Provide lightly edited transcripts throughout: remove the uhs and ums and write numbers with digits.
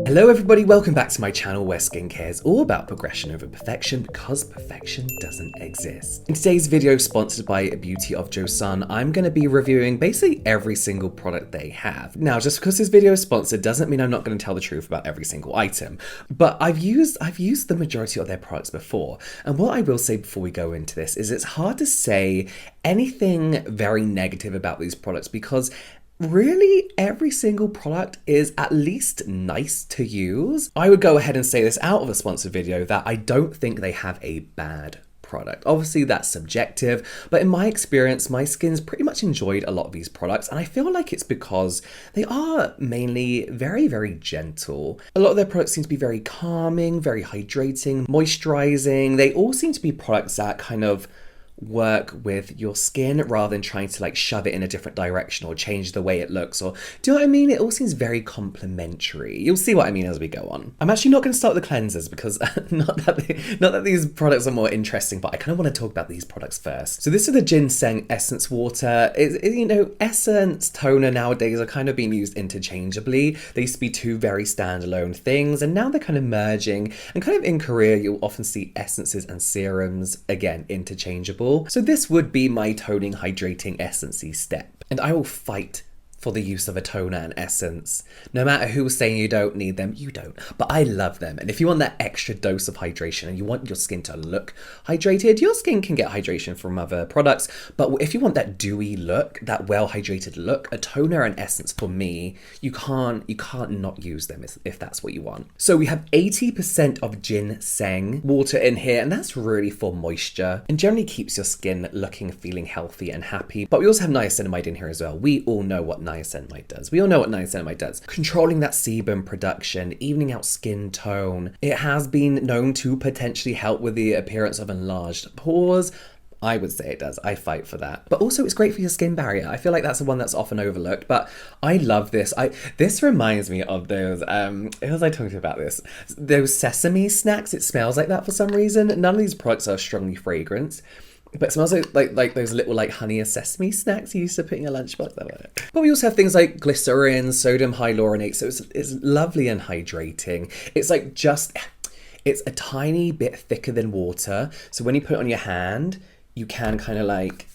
Hello everybody, welcome back to my channel where skincare is all about progression over perfection because perfection doesn't exist. In today's video, sponsored by Beauty of Joseon, I'm going to be reviewing basically every single product they have. Now, just because this video is sponsored doesn't mean I'm not going to tell the truth about every single item, but I've used the majority of their products before, and what I will say before we go into this is it's hard to say anything very negative about these products because really, every single product is at least nice to use. I would go ahead and say this out of a sponsored video that I don't think they have a bad product. Obviously, that's subjective, but in my experience, my skin's pretty much enjoyed a lot of these products, and I feel like it's because they are mainly very, very gentle. A lot of their products seem to be very calming, very hydrating, moisturizing. They all seem to be products that kind of work with your skin rather than trying to like shove it in a different direction or change the way it looks, or do you know what I mean? It all seems very complimentary. You'll see what I mean as we go on. I'm actually not going to start with the cleansers because not that these products are more interesting, but I kind of want to talk about these products first. So this is the Ginseng Essence Water. You know, essence, toner nowadays are kind of being used interchangeably. They used to be two very standalone things, and now they're kind of merging, and kind of in Korea you'll often see essences and serums again interchangeable. So this would be my toning, hydrating, essence-y step. And I will fight for the use of a toner and essence. No matter who's saying you don't need them, you don't. But I love them. And if you want that extra dose of hydration and you want your skin to look hydrated, your skin can get hydration from other products. But if you want that dewy look, that well-hydrated look, a toner and essence for me, you can't not use them if that's what you want. So we have 80% of ginseng water in here, and that's really for moisture and generally keeps your skin looking, feeling healthy and happy. But we also have niacinamide in here as well. We all know what niacinamide does. We all know what niacinamide does. Controlling that sebum production, evening out skin tone. It has been known to potentially help with the appearance of enlarged pores. I would say it does. I fight for that. But also it's great for your skin barrier. I feel like that's the one that's often overlooked, but I love this. This reminds me of those, who was I talking to about this? Those sesame snacks. It smells like that for some reason. None of these products are strongly fragranced, but it smells like those little like honey or sesame snacks you used to put in your lunchbox. But we also have things like glycerin, sodium hyaluronate, so it's lovely and hydrating. It's like it's a tiny bit thicker than water, so when you put it on your hand, you can kind of like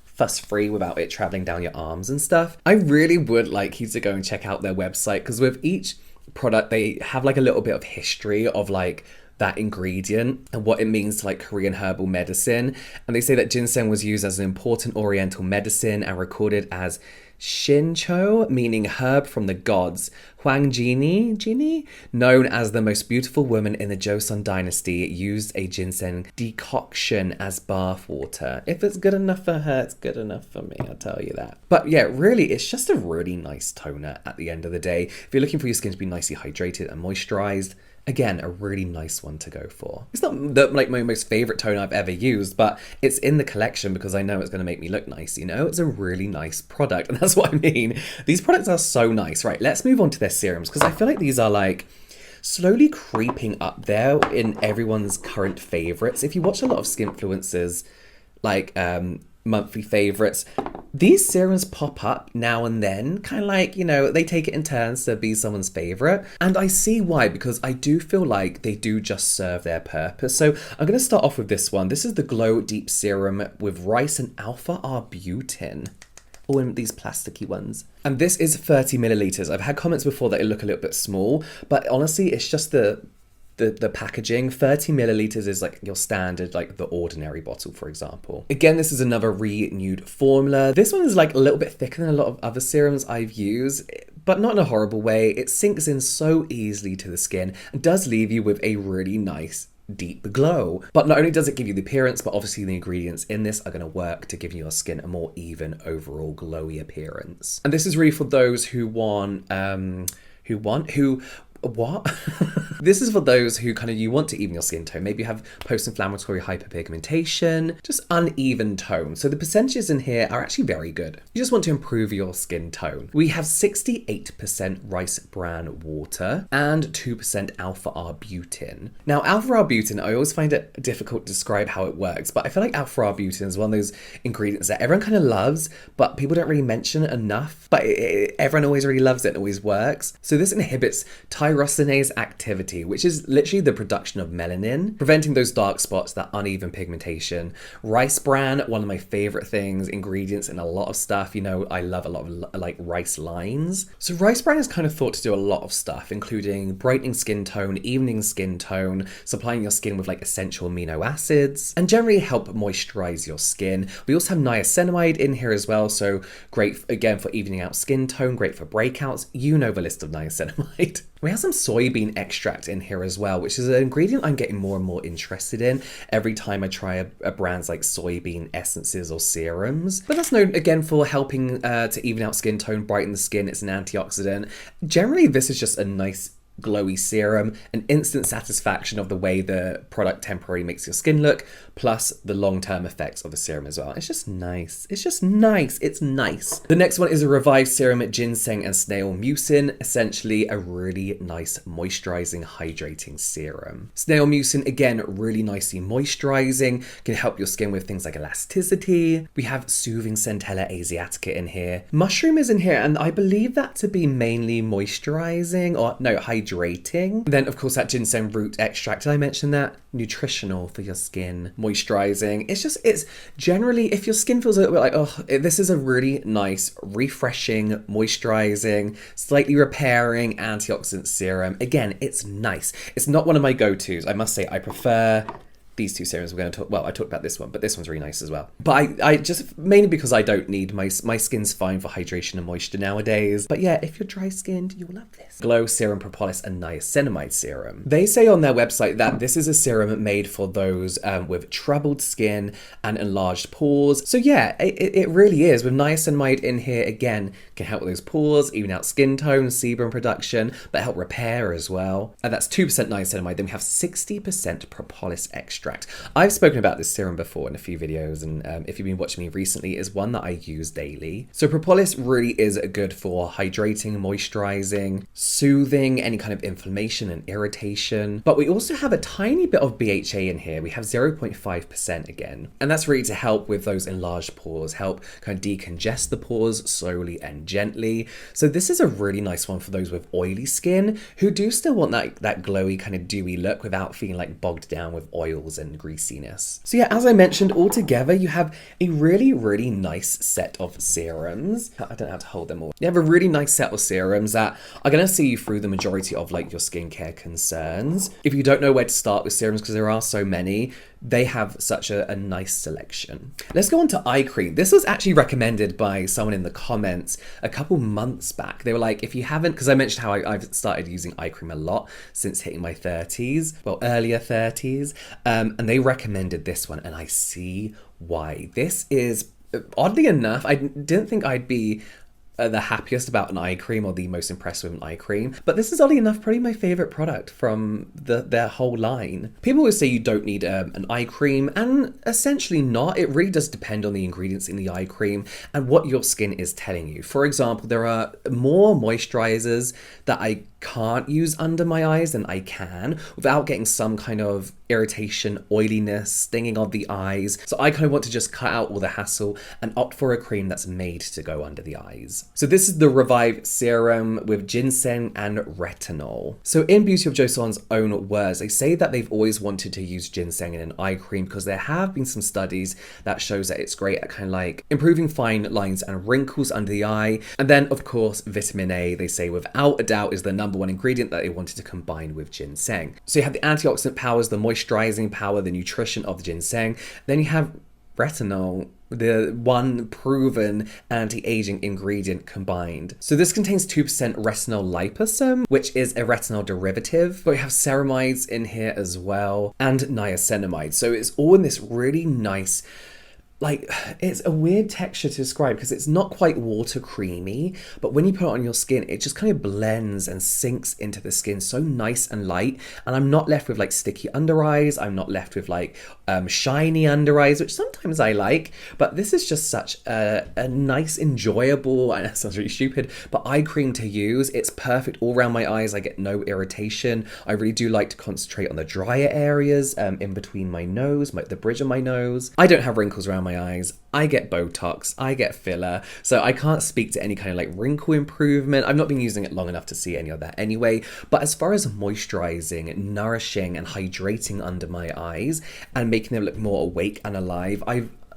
fuss free without it traveling down your arms and stuff. I really would like you to go and check out their website, because with each product they have like a little bit of history of like that ingredient and what it means to like Korean herbal medicine. And they say that ginseng was used as an important oriental medicine and recorded as Shincho, meaning herb from the gods. Hwang Jini, known as the most beautiful woman in the Joseon dynasty, used a ginseng decoction as bath water. If it's good enough for her, it's good enough for me, I'll tell you that. But yeah, really, it's just a really nice toner at the end of the day. If you're looking for your skin to be nicely hydrated and moisturized, again, a really nice one to go for. It's not like my most favorite toner I've ever used, but it's in the collection because I know it's going to make me look nice, you know? It's a really nice product, and that's what I mean. These products are so nice. Right, let's move on to their serums, because I feel like these are like slowly creeping up there in everyone's current favorites. If you watch a lot of skinfluencers, like monthly favorites, these serums pop up now and then, kind of like, you know, they take it in turns to be someone's favorite. And I see why, because I do feel like they do just serve their purpose. So I'm going to start off with this one. This is the Glow Deep Serum with rice and alpha-arbutin. All in these plasticky ones. And this is 30 milliliters. I've had comments before that it look a little bit small, but honestly, it's just the packaging. 30 milliliters is like your standard, like the ordinary bottle, for example. Again, this is another renewed formula. This one is like a little bit thicker than a lot of other serums I've used, but not in a horrible way. It sinks in so easily to the skin and does leave you with a really nice deep glow. But not only does it give you the appearance, but obviously the ingredients in this are going to work to give your skin a more even overall glowy appearance. And this is really for those who want what? This is for those who kind of, you want to even your skin tone. Maybe you have post-inflammatory hyperpigmentation, just uneven tone. So the percentages in here are actually very good. You just want to improve your skin tone. We have 68% rice bran water and 2% alpha-arbutin. Now, alpha-arbutin, I always find it difficult to describe how it works, but I feel like alpha-arbutin is one of those ingredients that everyone kind of loves, but people don't really mention it enough. But everyone always really loves it and always works. So this inhibits tyrosinase activity, which is literally the production of melanin, preventing those dark spots, that uneven pigmentation. Rice bran, one of my favorite things, ingredients in a lot of stuff. You know, I love a lot of like rice lines. So rice bran is kind of thought to do a lot of stuff, including brightening skin tone, evening skin tone, supplying your skin with like essential amino acids, and generally help moisturize your skin. We also have niacinamide in here as well, so great again for evening out skin tone, great for breakouts. You know the list of niacinamide. We have some soybean extract in here as well, which is an ingredient I'm getting more and more interested in every time I try a brand's like soybean essences or serums. But that's known again for helping to even out skin tone, brighten the skin. It's an antioxidant. Generally, this is just a nice glowy serum, an instant satisfaction of the way the product temporarily makes your skin look, plus the long-term effects of the serum as well. It's just nice. It's just nice. It's nice. The next one is a revived serum at ginseng and snail mucin, essentially a really nice moisturizing, hydrating serum. Snail mucin, again, really nicely moisturizing, can help your skin with things like elasticity. We have soothing Centella asiatica in here. Mushroom is in here, and I believe that to be mainly moisturizing, or no, hydrating. Then, of course, that ginseng root extract, did I mention that? Nutritional for your skin, moisturizing. It's generally, if your skin feels a little bit like, oh, this is a really nice, refreshing, moisturizing, slightly repairing antioxidant serum. Again, it's nice. It's not one of my go-tos. I must say, I prefer these two serums we're going to talk, well, I talked about this one, but this one's really nice as well. But I just, mainly because I don't need, my skin's fine for hydration and moisture nowadays. But yeah, if you're dry skinned, you'll love this. Glow Serum Propolis and Niacinamide Serum. They say on their website that this is a serum made for those with troubled skin and enlarged pores. So yeah, it really is. With niacinamide in here, again, can help with those pores, even out skin tone, sebum production, but help repair as well. And that's 2% niacinamide. Then we have 60% propolis extract. I've spoken about this serum before in a few videos, and if you've been watching me recently, is one that I use daily. So propolis really is good for hydrating, moisturizing, soothing any kind of inflammation and irritation. But we also have a tiny bit of BHA in here. We have 0.5% again. And that's really to help with those enlarged pores, help kind of decongest the pores slowly and gently. So this is a really nice one for those with oily skin who do still want that glowy kind of dewy look without feeling like bogged down with oils and greasiness. So yeah, as I mentioned, altogether you have a really, really nice set of serums. I don't have to hold them all. You have a really nice set of serums that are going to see you through the majority of like your skincare concerns. If you don't know where to start with serums, because there are so many, they have such a nice selection. Let's go on to eye cream. This was actually recommended by someone in the comments a couple months back. They were like, if you haven't, because I mentioned how I've started using eye cream a lot since hitting my 30s, well, earlier 30s, and they recommended this one, and I see why. This is, oddly enough, I didn't think I'd be the happiest about an eye cream or the most impressed with an eye cream, but this is oddly enough probably my favorite product from their whole line. People always say you don't need an eye cream, and essentially not. It really does depend on the ingredients in the eye cream and what your skin is telling you. For example, there are more moisturizers that I can't use under my eyes than I can without getting some kind of irritation, oiliness, stinging of the eyes. So I kind of want to just cut out all the hassle and opt for a cream that's made to go under the eyes. So this is the Revive Serum with ginseng and retinol. So in Beauty of Joseon's own words, they say that they've always wanted to use ginseng in an eye cream because there have been some studies that shows that it's great at kind of like improving fine lines and wrinkles under the eye. And then of course, vitamin A, they say without a doubt is the number one ingredient that they wanted to combine with ginseng. So you have the antioxidant powers, the moisturizing power, the nutrition of the ginseng. Then you have retinol, the one proven anti-aging ingredient combined. So this contains 2% retinol liposome, which is a retinol derivative. But we have ceramides in here as well, and niacinamide. So it's all in this really nice, like, it's a weird texture to describe because it's not quite water creamy, but when you put it on your skin, it just kind of blends and sinks into the skin so nice and light. And I'm not left with like sticky under eyes. I'm not left with like shiny under eyes, which sometimes I like, but this is just such a nice, enjoyable, and that sounds really stupid, but eye cream to use. It's perfect all around my eyes. I get no irritation. I really do like to concentrate on the drier areas in between my nose, the bridge of my nose. I don't have wrinkles around my my eyes, I get Botox, I get filler, so I can't speak to any kind of like wrinkle improvement. I've not been using it long enough to see any of that anyway, but as far as moisturizing, nourishing and hydrating under my eyes and making them look more awake and alive,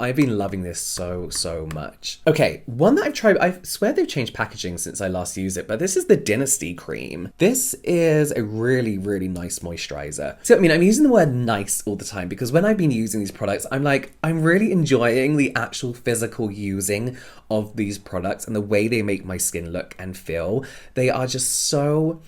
I've been loving this so much. Okay, one that I've tried, I swear they've changed packaging since I last used it, but this is the Dynasty Cream. This is a really nice moisturizer. So, I mean, I'm using the word nice all the time because when I've been using these products, I'm really enjoying the actual physical using of these products and the way they make my skin look and feel. They are just so,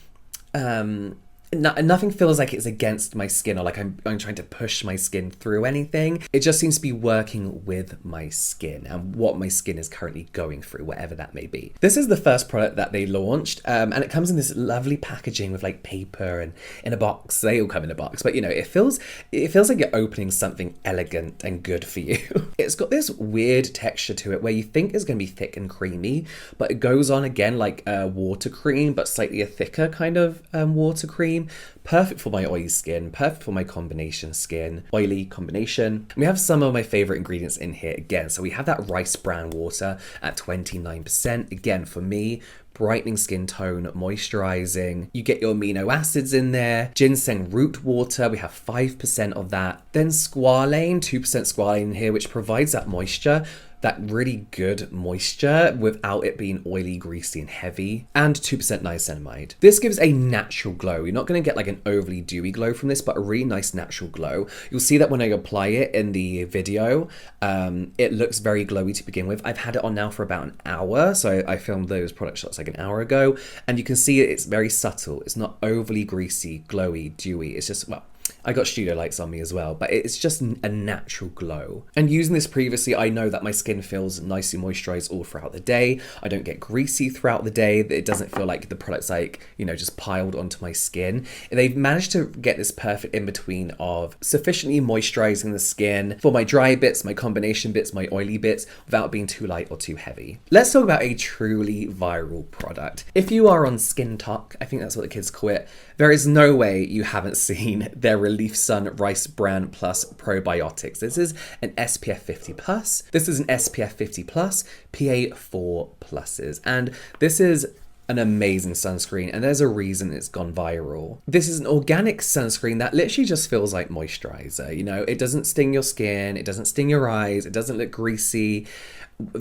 nothing feels like it's against my skin or like I'm trying to push my skin through anything. It just seems to be working with my skin and what my skin is currently going through, whatever that may be. This is the first product that they launched, and it comes in this lovely packaging with like paper and in a box. They all come in a box, but you know, it feels like you're opening something elegant and good for you. It's got this weird texture to it where you think it's going to be thick and creamy, but it goes on again like a water cream, but slightly a thicker kind of water cream. Perfect for my oily skin, perfect for my combination skin, oily combination. And we have some of my favorite ingredients in here again. So we have that rice bran water at 29%. Again, for me, brightening skin tone, moisturizing. You get your amino acids in there. Ginseng root water, we have 5% of that. Then squalane, 2% squalane in here, which provides that moisture, that really good moisture without it being oily, greasy, and heavy. And 2% niacinamide. This gives a natural glow. You're not going to get like an overly dewy glow from this, but a really nice natural glow. You'll see that when I apply it in the video, it looks very glowy to begin with. I've had it on now for about an hour, so I filmed those product shots like an hour ago, and you can see it's very subtle. It's not overly greasy, glowy, dewy. It's just, well, I got studio lights on me as well, but it's just a natural glow. And using this previously, I know that my skin feels nicely moisturized all throughout the day. I don't get greasy throughout the day. It doesn't feel like the product's like, you know, just piled onto my skin. They've managed to get this perfect in between of sufficiently moisturizing the skin for my dry bits, my combination bits, my oily bits, without being too light or too heavy. Let's talk about a truly viral product. If you are on Skin Talk, I think that's what the kids call it, there is no way you haven't seen their Relief Sun Rice Bran Plus Probiotics. This is an SPF 50+. This is an SPF 50+, PA4 pluses. And this is an amazing sunscreen, and there's a reason it's gone viral. This is an organic sunscreen that literally just feels like moisturizer. You know, it doesn't sting your skin, it doesn't sting your eyes, it doesn't look greasy.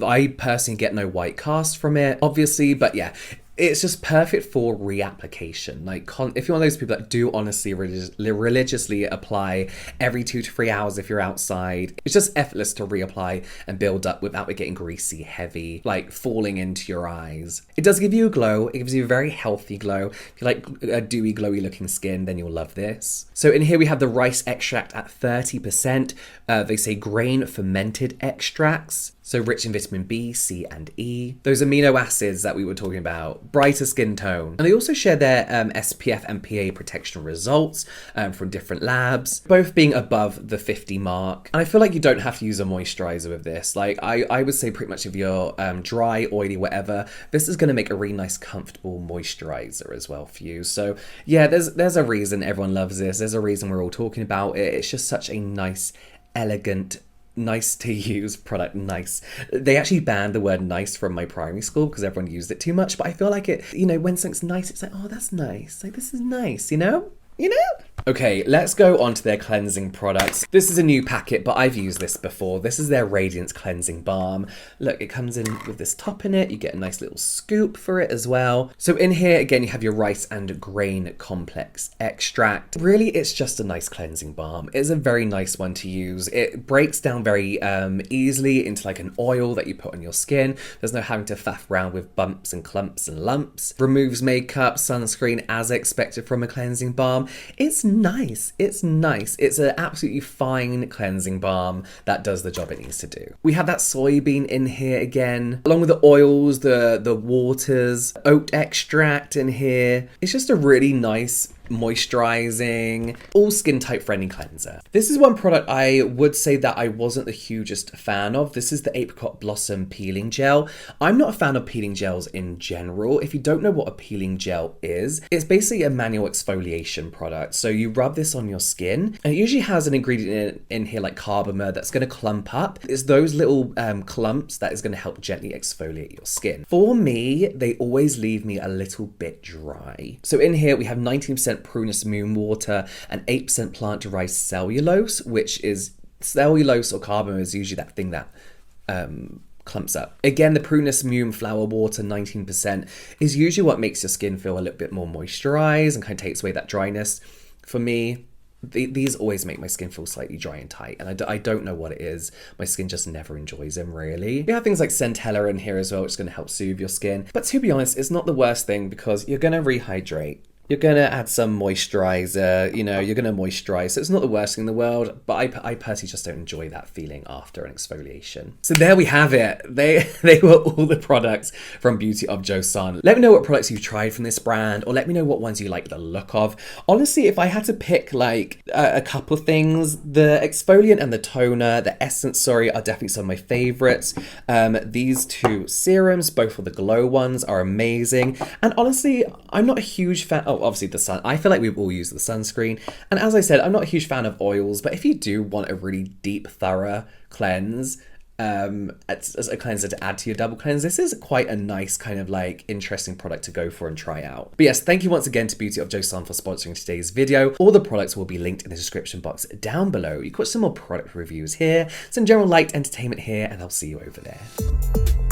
I personally get no white cast from it, obviously, but yeah, it's just perfect for reapplication. Like, if you're one of those people that do honestly religiously apply every 2 to 3 hours if you're outside, it's just effortless to reapply and build up without it getting greasy, heavy, like falling into your eyes. It does give you a glow. It gives you a very healthy glow. If you like a dewy, glowy looking skin, then you'll love this. So in here we have the rice extract at 30%. They say grain fermented extracts. So rich in vitamin B, C, and E. Those amino acids that we were talking about, brighter skin tone. And they also share their SPF and PA protection results from different labs, both being above the 50 mark. And I feel like you don't have to use a moisturizer with this. Like I would say pretty much if you're dry, oily, whatever, this is gonna make a really nice, comfortable moisturizer as well for you. So yeah, there's a reason everyone loves this. There's a reason we're all talking about it. It's just such a nice, elegant, nice to use product. Nice. They actually banned the word nice from my primary school because everyone used it too much, but I feel like it, you know, when something's nice, it's like, oh, that's nice. Like, this is nice, you know? You know? Okay, let's go on to their cleansing products. This is a new packet, but I've used this before. This is their Radiance Cleansing Balm. Look, it comes in with this top in it. You get a nice little scoop for it as well. So in here, again, you have your rice and grain complex extract. Really, it's just a nice cleansing balm. It's a very nice one to use. It breaks down very easily into like an oil that you put on your skin. There's no having to faff around with bumps and clumps and lumps. Removes makeup, sunscreen as expected from a cleansing balm. It's nice. It's nice. It's an absolutely fine cleansing balm that does the job it needs to do. We have that soybean in here again, along with the oils, the waters, oat extract in here. It's just a really nice moisturizing, all skin type friendly cleanser. This is one product I would say that I wasn't the hugest fan of. This is the Apricot Blossom Peeling Gel. I'm not a fan of peeling gels in general. If you don't know what a peeling gel is, it's basically a manual exfoliation product. So you rub this on your skin, and it usually has an ingredient in here like carbomer that's going to clump up. It's those little clumps that is going to help gently exfoliate your skin. For me, they always leave me a little bit dry. So in here we have 19% Prunus Moon Water and 8% plant-derived cellulose, which is cellulose or carbomer is usually that thing that clumps up. Again, the Prunus Moon Flower Water 19% is usually what makes your skin feel a little bit more moisturized and kind of takes away that dryness. For me, these always make my skin feel slightly dry and tight, and I don't know what it is. My skin just never enjoys them, really. We have things like Centella in here as well, which is going to help soothe your skin. But to be honest, it's not the worst thing because you're going to rehydrate. You're going to add some moisturizer, you know, you're going to moisturize. So it's not the worst thing in the world, but I personally just don't enjoy that feeling after an exfoliation. So there we have it. They were all the products from Beauty of Joseon. Let me know what products you've tried from this brand, or let me know what ones you like the look of. Honestly, if I had to pick like a couple things, the exfoliant and the toner, the essence, sorry, are definitely some of my favorites. These two serums, both of the glow ones, are amazing. And honestly, I'm not a huge fan. Oh, obviously the sun. I feel like we've all used the sunscreen. And as I said, I'm not a huge fan of oils, but if you do want a really deep, thorough cleanse, as a cleanser to add to your double cleanse, this is quite a nice kind of like interesting product to go for and try out. But yes, thank you once again to Beauty of Joseon for sponsoring today's video. All the products will be linked in the description box down below. You can watch some more product reviews here, some general light entertainment here, and I'll see you over there.